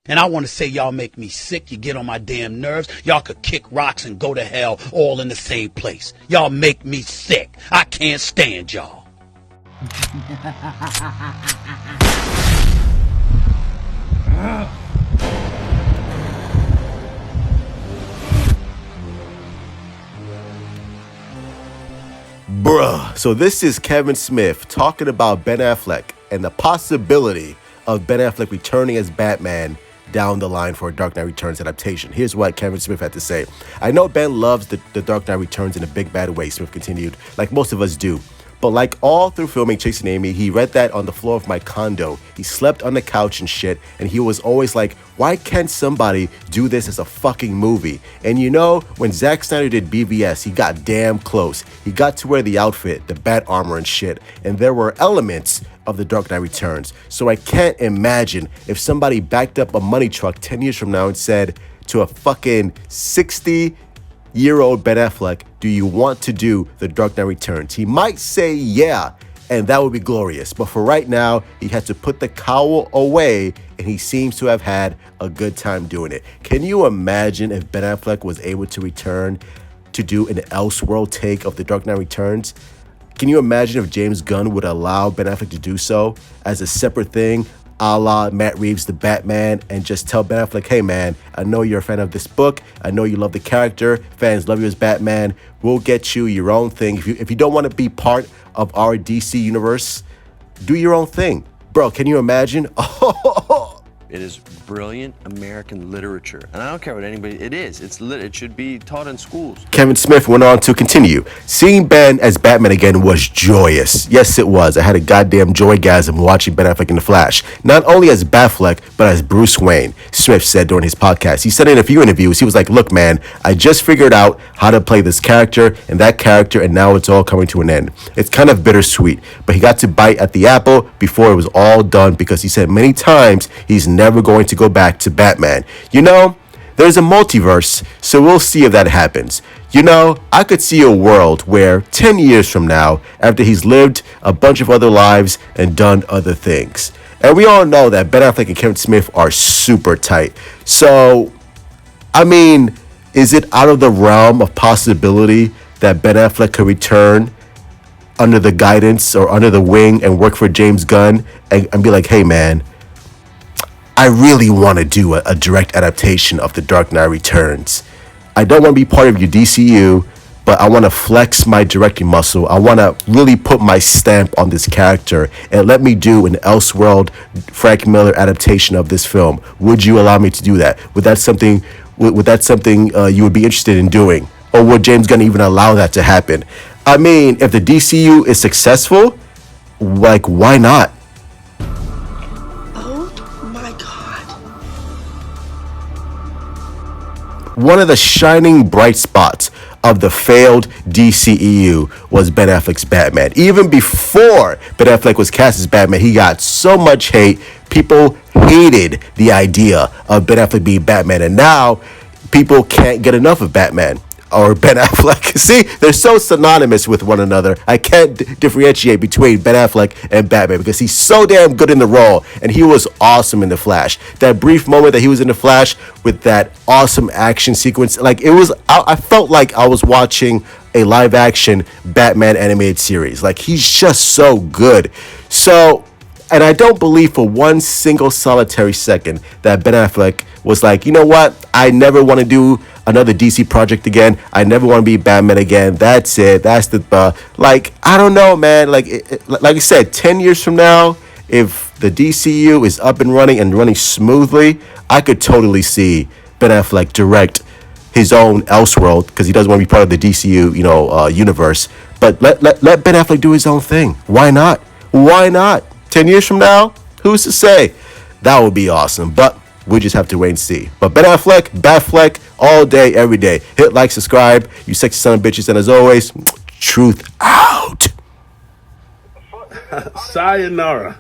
And I want to say y'all make me sick. You get on my damn nerves. Y'all could kick rocks and go to hell all in the same place. Y'all make me sick. I can't stand y'all. Bruh. So this is Kevin Smith talking about Ben Affleck and the possibility of Ben Affleck returning as Batman down the line for a Dark Knight Returns adaptation. Here's what Kevin Smith had to say. I know Ben loves the Dark Knight Returns in a big bad way, Smith continued, like most of us do. But like all through filming Chasing Amy, he read that on the floor of my condo. He slept on the couch and shit, and he was always like, why can't somebody do this as a fucking movie? And you know, when Zack Snyder did BVS, he got damn close. He got to wear the outfit, the bat armor and shit, and there were elements of the Dark Knight Returns. So I can't imagine if somebody backed up a money truck 10 years from now and said to a fucking 60-year-old Ben Affleck, do you want to do the Dark Knight Returns? He might say yeah, and that would be glorious. But for right now, he had to put the cowl away, and he seems to have had a good time doing it. Can you imagine if Ben Affleck was able to return to do an Elseworld take of the Dark Knight Returns? Can you imagine if James Gunn would allow Ben Affleck to do so as a separate thing, a la Matt Reeves' The Batman, and just tell Ben Affleck, hey man, I know you're a fan of this book, I know you love the character, fans love you as Batman, we'll get you your own thing. If you don't want to be part of our DC universe, do your own thing. Bro, can you imagine? It is brilliant American literature. And I don't care what anybody, it is. It should be taught in schools. Kevin Smith went on to continue. Seeing Ben as Batman again was joyous. Yes, it was. I had a goddamn joygasm watching Ben Affleck in The Flash. Not only as Batfleck, but as Bruce Wayne, Smith said during his podcast. He said in a few interviews, he was like, look, man, I just figured out how to play this character and that character, and now it's all coming to an end. It's kind of bittersweet, but he got to bite at the apple before it was all done, because he said many times he's never going to go back to Batman. You know, there's a multiverse, so we'll see if that happens. You know, I could see a world where 10 years from now, after he's lived a bunch of other lives and done other things. And we all know that Ben Affleck and Kevin Smith are super tight. So, I mean, is it out of the realm of possibility that Ben Affleck could return under the guidance or under the wing and work for James Gunn and be like, hey man, I really want to do a direct adaptation of The Dark Knight Returns. I don't want to be part of your DCU, but I want to flex my directing muscle. I want to really put my stamp on this character and let me do an Elseworld Frank Miller adaptation of this film. Would you allow me to do that? Would that something you would be interested in doing? Or would James Gunn even allow that to happen? I mean, if the DCU is successful, like, why not? One of the shining bright spots of the failed DCEU was Ben Affleck's Batman. Even before Ben Affleck was cast as Batman, he got so much hate. People hated the idea of Ben Affleck being Batman, and now people can't get enough of Batman or Ben Affleck. See, they're so synonymous with one another. I can't differentiate between Ben Affleck and Batman because he's so damn good in the role, and he was awesome in The Flash. That brief moment that he was in The Flash with that awesome action sequence, like it was, I felt like I was watching a live action Batman animated series. Like, he's just so good. So, and I don't believe for one single solitary second that Ben Affleck was like, you know what? I never want to do another DC project again. I never want to be Batman again. That's it. That's the like, I don't know, man. Like, like I said, 10 years from now, if the DCU is up and running smoothly, I could totally see Ben Affleck direct his own Elseworld, because he doesn't want to be part of the DCU, universe. But let Ben Affleck do his own thing. Why not? Why not? 10 years from now, who's to say? That would be awesome. But we just have to wait and see. But Ben Affleck, Batfleck, all day, every day. Hit like, subscribe, you sexy son of bitches. And as always, truth out. Sayonara.